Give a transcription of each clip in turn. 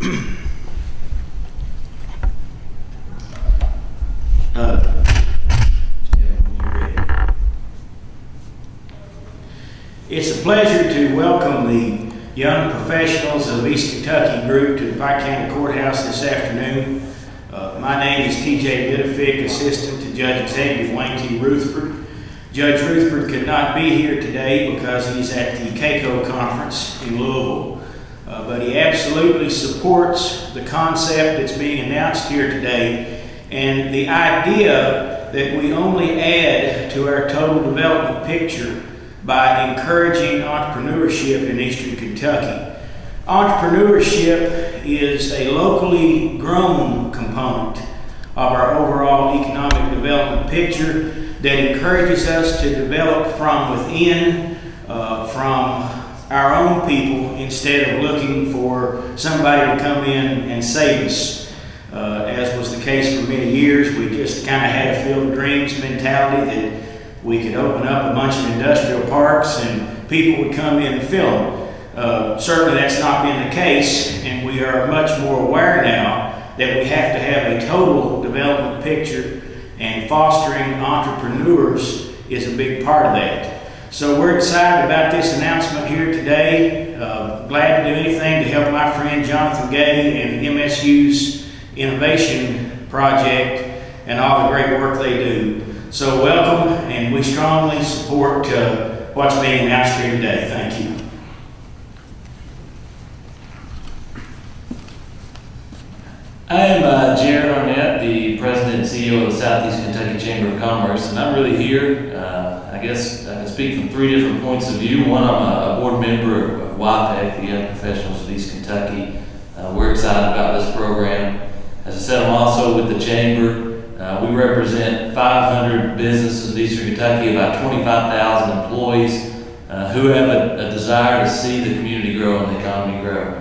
It's a pleasure to welcome the young professionals of East Kentucky group to the Pike County Courthouse this afternoon. My name is T.J. YPEK, Assistant to Judge Executive Wayne T. Rutherford. Judge Rutherford could not be here today because he's at the KCO conference in Louisville, but he absolutely supports the concept that's being announced here today and the idea that we only add to our total development picture by encouraging entrepreneurship in Eastern Kentucky. Entrepreneurship is a locally grown component of our overall economic development picture that encourages us to develop from within, from our own people, instead of looking for somebody to come in and save us. As was the case for many years, we just kind of had a field of dreams mentality that we could open up a bunch of industrial parks and people would come in and fill them. Certainly that's not been the case, and we are much more aware now that we have to have a total development picture, and fostering entrepreneurs is a big part of that. So we're excited about this announcement here today. Glad to do anything to help my friend Jonathan Gay and MSU's innovation project and all the great work they do. So welcome, and we strongly support what's being announced here today. Thank you. I am Jared Arnett, the President and CEO of the Southeast Kentucky Chamber of Commerce, and I'm really here, I guess I can speak from three different points of view. One, I'm a board member of YPEK, the Young Professionals of East Kentucky. We're excited about this program. As I said, I'm also with the Chamber. We represent 500 businesses in Eastern Kentucky, about 25,000 employees who have a desire to see the community grow and the economy grow.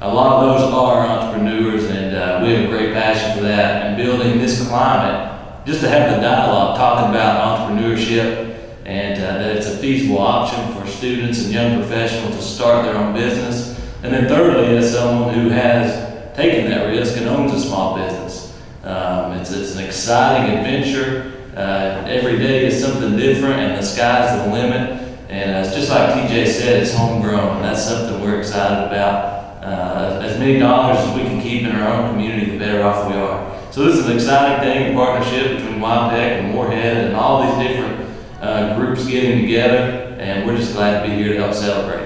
A lot of those are entrepreneurs, and we have a great passion for that, and building this climate, just to have the dialogue talking about entrepreneurship and that it's a feasible option for students and young professionals to start their own business. And then thirdly, as someone who has taken that risk and owns a small business, it's an exciting adventure. Every day is something different, and the sky's the limit. And it's just like TJ said, it's homegrown, and that's something we're excited about. As many dollars as we can keep in our own community, the better off we are. So this is an exciting thing, a partnership between YPEK and Moorhead and all these different groups getting together, and we're just glad to be here to help celebrate.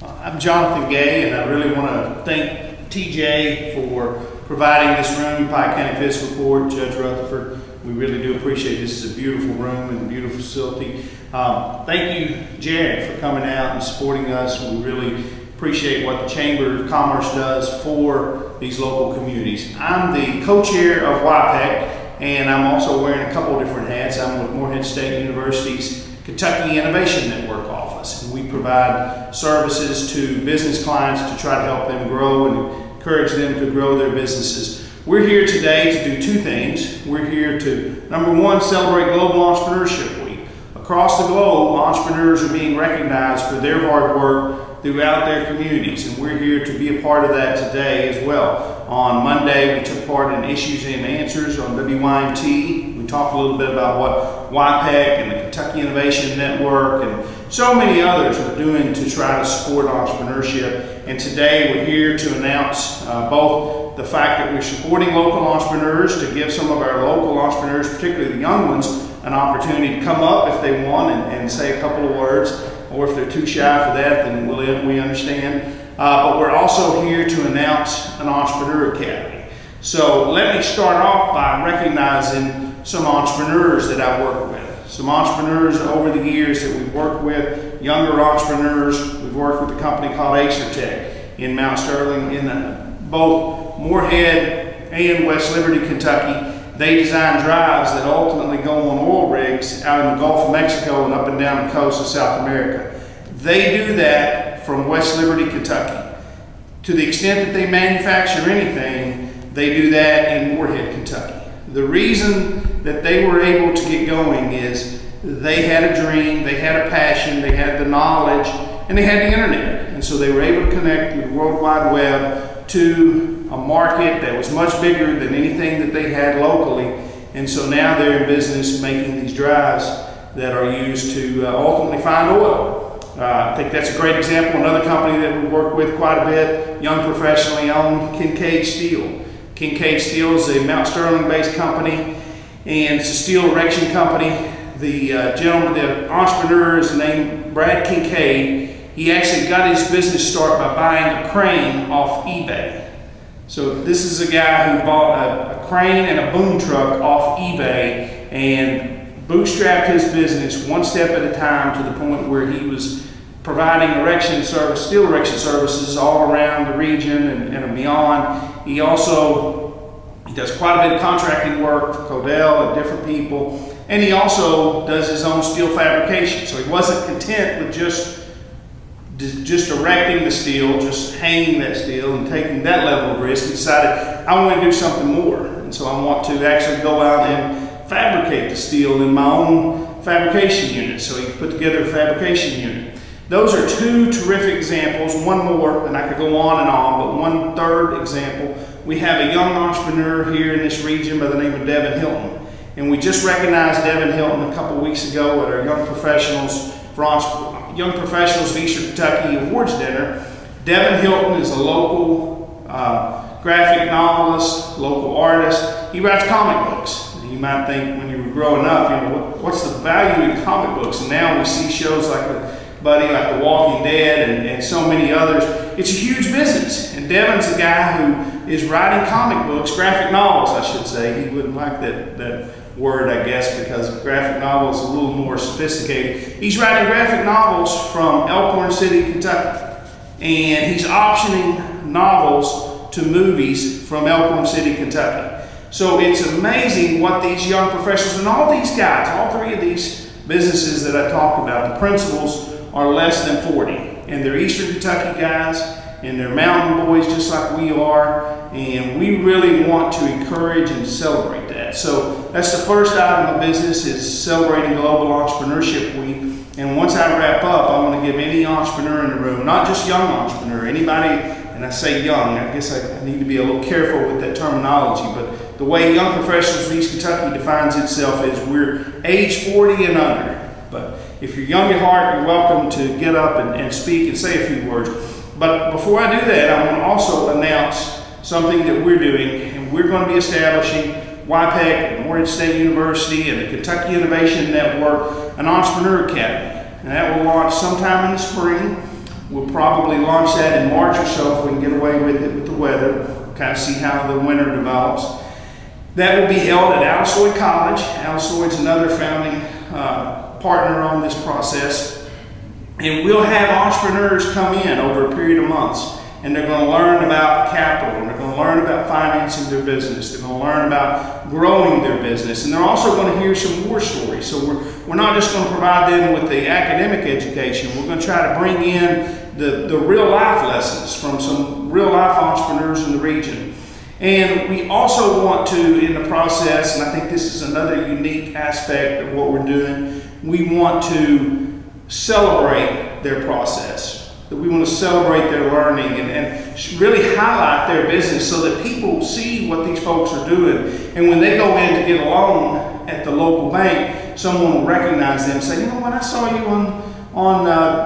I'm Jonathan Gay, and I really want to thank TJ for providing this room, Pike County Fiscal Court, Judge Rutherford. We really do appreciate it. This is a beautiful room and a beautiful facility. Thank you, Jared, for coming out and supporting us. We really appreciate what the Chamber of Commerce does for these local communities. I'm the co-chair of YPEK, and I'm also wearing a couple of different hats. I'm with Moorhead State University's Kentucky Innovation Network office, and we provide services to business clients to try to help them grow and encourage them to grow their businesses. We're here today to do two things. We're here to, number one, celebrate Global Entrepreneurship Week. Across the globe, entrepreneurs are being recognized for their hard work throughout their communities, and we're here to be a part of that today as well. On Monday, we took part in Issues and Answers on WYMT. We talked a little bit about what YPEK and the Kentucky Innovation Network and so many others are doing to try to support entrepreneurship. And today we're here to announce both the fact that we're supporting local entrepreneurs, to give some of our local entrepreneurs, particularly the young ones, an opportunity to come up if they want and say a couple of words, or if they're too shy for that, then we understand. But we're also here to announce an Entrepreneur Academy. So let me start off by recognizing some entrepreneurs that I work with. Some entrepreneurs over the years that we've worked with, younger entrepreneurs. We've worked with a company called Acertech in Mount Sterling, in both Moorhead and West Liberty, Kentucky. They design drives that ultimately go on oil rigs out in the Gulf of Mexico and up and down the coast of South America. They do that from West Liberty, Kentucky. To the extent that they manufacture anything, they do that in Moorhead, Kentucky. The reason that they were able to get going is they had a dream, they had a passion, they had the knowledge, and they had the internet. And so they were able to connect through the World Wide Web to a market that was much bigger than anything that they had locally. And so now they're in business making these drives that are used to ultimately find oil. I think that's a great example. Another company that we work with quite a bit, young professionally owned, Kincaid Steel. Kincaid Steel is a Mount Sterling-based company, and it's a steel erection company. The gentleman, the entrepreneur, is named Brad Kincaid. He actually got his business start by buying a crane off eBay. So this is a guy who bought a crane and a boom truck off eBay and bootstrapped his business one step at a time to the point where he was providing steel erection services all around the region and beyond. He does quite a bit of contracting work for Codell and different people, and he also does his own steel fabrication. So he wasn't content with just erecting the steel, just hanging that steel and taking that level of risk. He decided, I want to do something more, and so I want to actually go out and fabricate the steel in my own fabrication unit. So he put together a fabrication unit. Those are two terrific examples. One more, and I could go on and on, but one third example. We have a young entrepreneur here in this region by the name of Devin Hilton. And we just recognized Devin Hilton a couple weeks ago at our Young Professionals of Eastern Kentucky Awards Dinner. Devin Hilton is a local graphic novelist, local artist. He writes comic books. You might think when you were growing up, what's the value in comic books? And now we see shows like The Walking Dead and so many others. It's a huge business. And Devin's a guy who is writing comic books, graphic novels, I should say. He wouldn't like that word, I guess, because graphic novel is a little more sophisticated. He's writing graphic novels from Elkhorn City, Kentucky. And he's optioning novels to movies from Elkhorn City, Kentucky. So it's amazing what these young professionals and all these guys, all three of these businesses that I talked about, the principals are less than 40. And they're Eastern Kentucky guys, and they're mountain boys just like we are. And we really want to encourage and celebrate that. So that's the first item of business, is celebrating Global Entrepreneurship Week. And once I wrap up, I want to give any entrepreneur in the room, not just young entrepreneur, anybody, and I say young, I guess I need to be a little careful with that terminology, but the way Young Professionals of East Kentucky defines itself is we're age 40 and under. But if you're young at heart, you're welcome to get up and speak and say a few words. But before I do that, I want to also announce something that we're doing, and we're going to be establishing YPEK and Orange State University and the Kentucky Innovation Network, an Entrepreneur Academy. And that will launch sometime in the spring. We'll probably launch that in March or so if we can get away with it with the weather, kind of see how the winter develops. That will be held at Alsoy College. Alsoy's another founding partner on this process. And we'll have entrepreneurs come in over a period of months, and they're going to learn about capital, and they're going to learn about financing their business, they're going to learn about growing their business, and they're also going to hear some war stories. So we're not just going to provide them with the academic education, we're going to try to bring in the real life lessons from some real life entrepreneurs in the region. And we also want to, in the process, and I think this is another unique aspect of what we're doing, we want to celebrate their process. That we want to celebrate their learning and really highlight their business so that people see what these folks are doing. And when they go in to get a loan at the local bank, someone will recognize them and say, what, I saw you on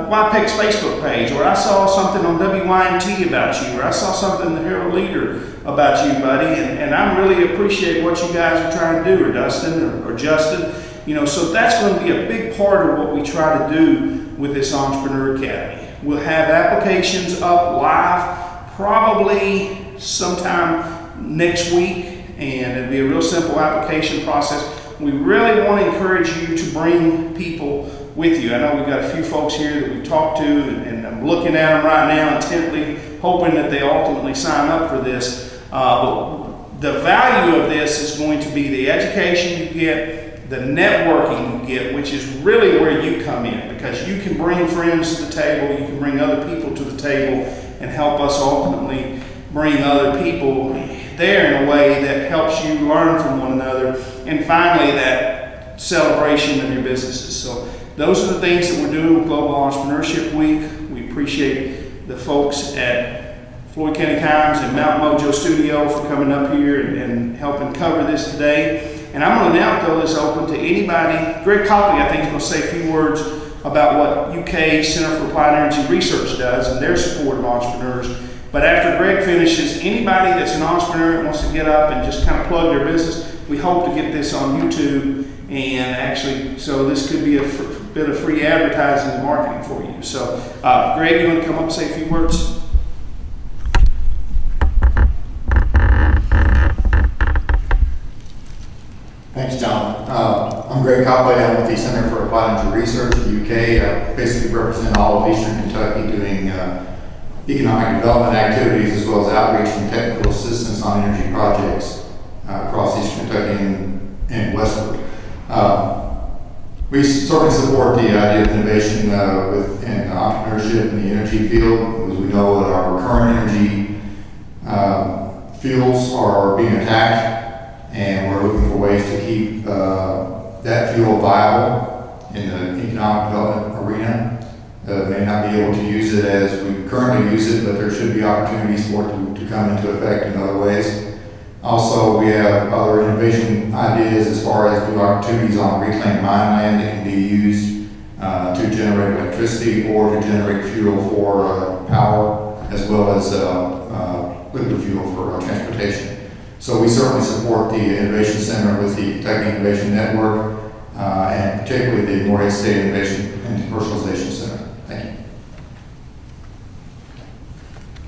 YPEK's Facebook page, or I saw something on WYNT about you, or I saw something in the Herald Leader about you, buddy, and I really appreciate what you guys are trying to do, or Dustin, or Justin. So that's going to be a big part of what we try to do with this Entrepreneur Academy. We'll have applications up live probably sometime next week, and it'll be a real simple application process. We really want to encourage you to bring people with you. I know we've got a few folks here that we've talked to, and I'm looking at them right now intently, hoping that they ultimately sign up for this. But the value of this is going to be the education you get, the networking you get, which is really where you come in, because you can bring friends to the table, you can bring other people to the table, and help us ultimately bring other people there in a way that helps you learn from one another. And finally, that celebration of your businesses. So those are the things that we're doing with Global Entrepreneurship Week. We appreciate the folks at Floyd County Times and Mount Mojo Studio for coming up here and helping cover this today. And I'm going to now throw this open to anybody. Greg Copley, I think, is going to say a few words about what UK Center for Applied Energy Research does and their support of entrepreneurs. But after Greg finishes, anybody that's an entrepreneur that wants to get up and just kind of plug their business, we hope to get this on YouTube. And actually, so this could be a bit of free advertising and marketing for you. So, Greg, you want to come up and say a few words? Thanks, John. I'm Greg Copley. I'm with the Center for Applied Energy Research in the UK. I basically represent all of Eastern Kentucky doing economic development activities as well as outreach and technical assistance on energy projects across Eastern Kentucky and westward. We certainly support the idea of innovation within entrepreneurship in the energy field, because we know that our current energy fuels are being attacked, and we're looking for ways to keep that fuel viable in the economic development arena. May not be able to use it as we currently use it, but there should be opportunities for it to come into effect in other ways. Also, we have other innovation ideas as far as new opportunities on reclaimed mine land that can be used to generate electricity or to generate fuel for power, as well as liquid fuel for transportation. So we certainly support the Innovation Center with the Kentucky Innovation Network, and particularly the Morehead State Innovation and Commercialization Center. Thank you.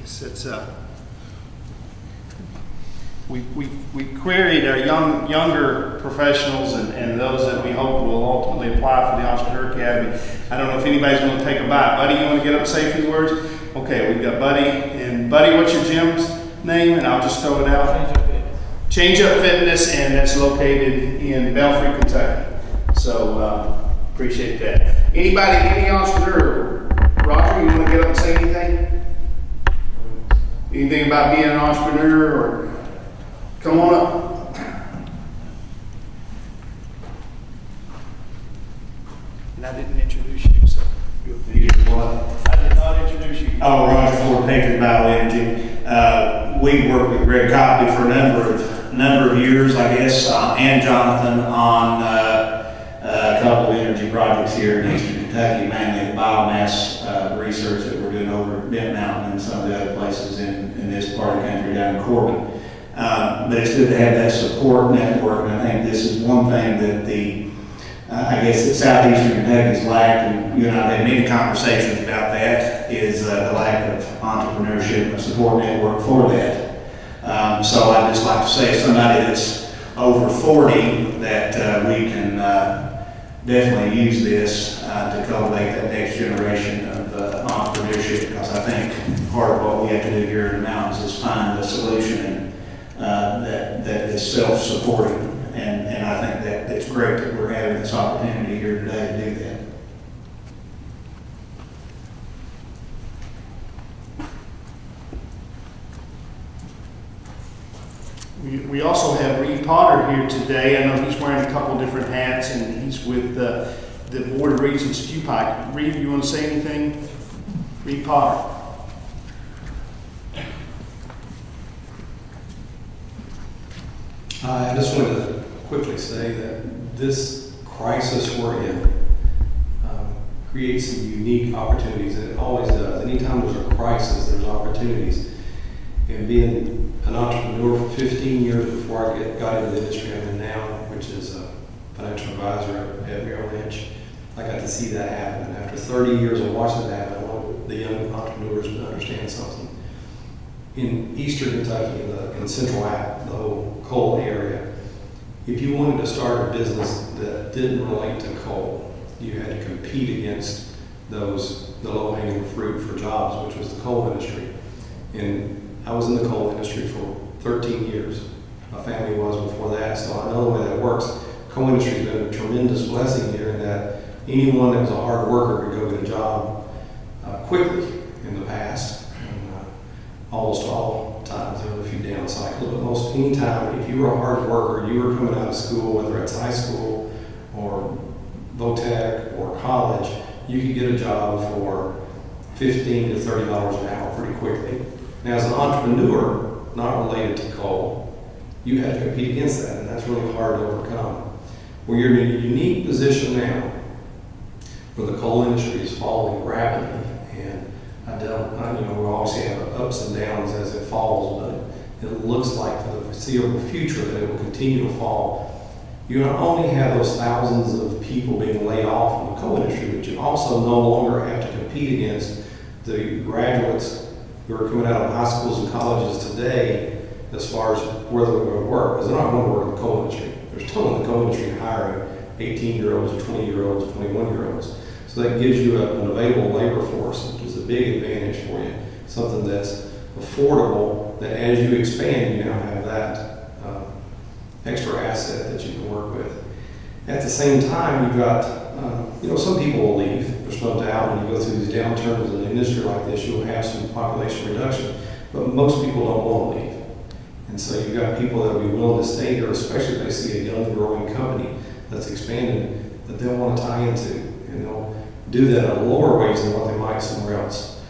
It's we queried our younger professionals and those that we hope will ultimately apply for the Entrepreneur Academy. I don't know if anybody's going to take a bite. Buddy, you want to get up and say a few words? Okay, we've got Buddy. And Buddy, what's your gym's name? And I'll just throw it out. Change Up Fitness, and that's located in Belfry, Kentucky. So appreciate that. Anybody, any entrepreneur? Roger, you want to get up and say anything? Anything about being an entrepreneur, or come on up. And I didn't introduce you, so You did what? I did not introduce you. Oh, Roger Ford, Patriot Bioenergy. We worked with Greg Copley for a number of years, I guess, and Jonathan on a couple of energy projects here in Eastern Kentucky, mainly the biomass research that we're doing over at Bent Mountain and some of the other places in this part of the country down in Corbin. But it's good to have that support network, and I think this is one thing that I guess that Southeastern Kentucky's lacked, and you and I have had many conversations about that, is the lack of entrepreneurship and support network for that. So I'd just like to say, somebody that's over 40, that we can definitely use this to cultivate that next generation of entrepreneurship, because I think part of what we have to do here in the mountains is find a solution that is self-supporting, and I think that it's great that we're having this opportunity here today to do that. We also have Reed Potter here today. I know he's wearing a couple different hats, and he's with the Board of Regents at YPEK. Reed, you want to say anything? Reed Potter. I just wanted to quickly say that this crisis we're in creates some unique opportunities, and it always does. Anytime there's a crisis, there's opportunities. And being an entrepreneur for 15 years before I got into the industry I'm in now, which is a financial advisor at Merrill Lynch, I got to see that happen. And after 30 years of watching that happen, I want the young entrepreneurs to understand something. In Eastern Kentucky, in Central App, the whole coal area, if you wanted to start a business that didn't relate to coal, you had to compete against the low-hanging fruit for jobs, which was the coal industry. And I was in the coal industry for 13 years. My family was before that, so I know the way that works. Coal industry has been a tremendous blessing here in that anyone that was a hard worker could go get a job quickly in the past. And, almost all times, there were a few down cycles, but most any time, if you were a hard worker, you were coming out of school, whether it's high school or VOTEC or college, you could get a job for $15 to $30 an hour pretty quickly. Now, as an entrepreneur, not related to coal, you have to compete against that, and that's really hard to overcome. Well, you're in a unique position now where the coal industry is falling rapidly, and we obviously have ups and downs as it falls, but it looks like for the foreseeable future that it will continue to fall. You not only have those thousands of people being laid off in the coal industry, but you also no longer have to compete against the graduates who are coming out of high schools and colleges today as far as where they're going to work, because they're not going to work in the coal industry. There's still in the coal industry hiring 18-year-olds or 20-year-olds, 21-year-olds. So that gives you an available labor force, which is a big advantage for you, something that's affordable, that as you expand, you now have that extra asset that you can work with. At the same time, you've got, some people will leave. There's no doubt when you go through these downturns in an industry like this, you'll have some population reduction, but most people don't want to leave. And so you've got people that will be willing to stay here, especially if they see a young, growing company that's expanding that they'll want to tie into, and they'll do that at a lower wage than what they might somewhere else.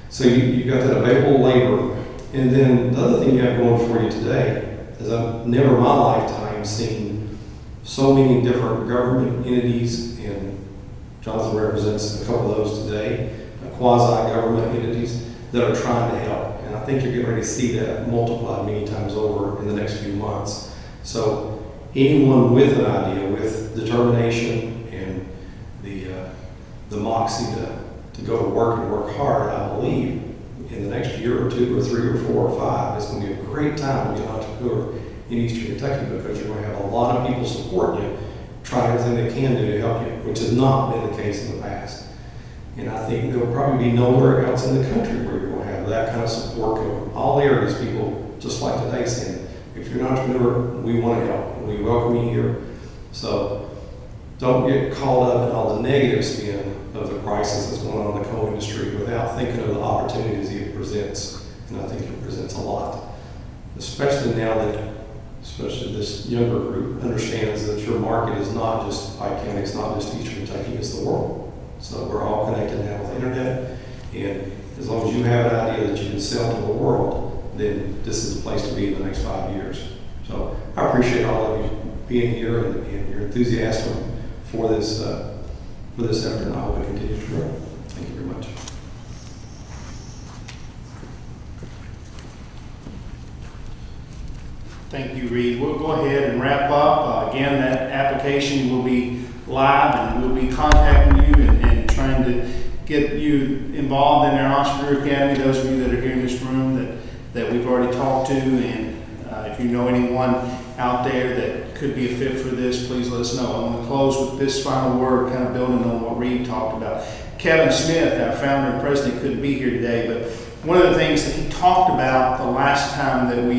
So you've got that available labor. And then the other thing you have going for you today is I've never in my lifetime seen so many different government entities, and Jonathan represents a couple of those today, quasi-government entities that are trying to help. And I think you're getting ready to see that multiplied many times over in the next few months. So anyone with an idea, with determination and the moxie to go to work and work hard, I believe in the next year or 2 or 3 or 4 or 5, it's going to be a great time to be an entrepreneur in Eastern Kentucky, because you're going to have a lot of people supporting you, trying everything they can do to help you, which has not been the case in the past. And I think there will probably be nowhere else in the country where you're going to have that kind of support from all areas. People, just like today, saying, if you're an entrepreneur, we want to help, and we welcome you here. So don't get caught up in all the negative spin of the crisis that's going on in the coal industry without thinking of the opportunities it presents. And I think it presents a lot, especially now that this younger group understands that your market is not just Pike County, it's not just Eastern Kentucky, it's the world. So we're all connected now with the internet, and as long as you have an idea that you can sell to the world, then this is the place to be in the next 5 years. So I appreciate all of you being here and your enthusiasm for this effort, and I hope it continues to grow. Thank you very much. Thank you, Reed. We'll go ahead and wrap up. Again, that application will be live, and we'll be contacting you and trying to get you involved in our Entrepreneur Academy, those of you that are here in this room that we've already talked to. And if you know anyone out there that could be a fit for this, please let us know. I'm going to close with this final word, kind of building on what Reed talked about. Kevin Smith, our founder and president, couldn't be here today, but one of the things that he talked about the last time that when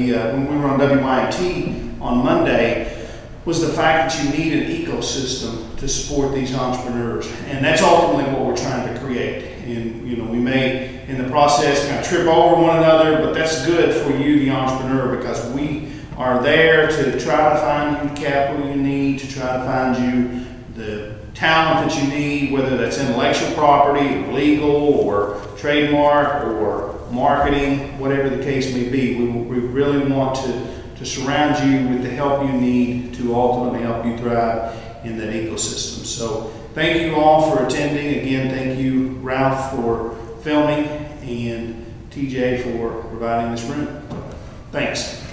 we were on WYT on Monday, was the fact that you need an ecosystem to support these entrepreneurs. And that's ultimately what we're trying to create. And we may, in the process, kind of trip over one another, but that's good for you, the entrepreneur, because we are there to try to find you the capital you need, to try to find you the talent that you need, whether that's intellectual property, or legal, or trademark, or marketing, whatever the case may be. We really want to surround you with the help you need to ultimately help you thrive in that ecosystem. So thank you all for attending. Again, thank you, Ralph, for filming, and TJ for providing this room. Thanks.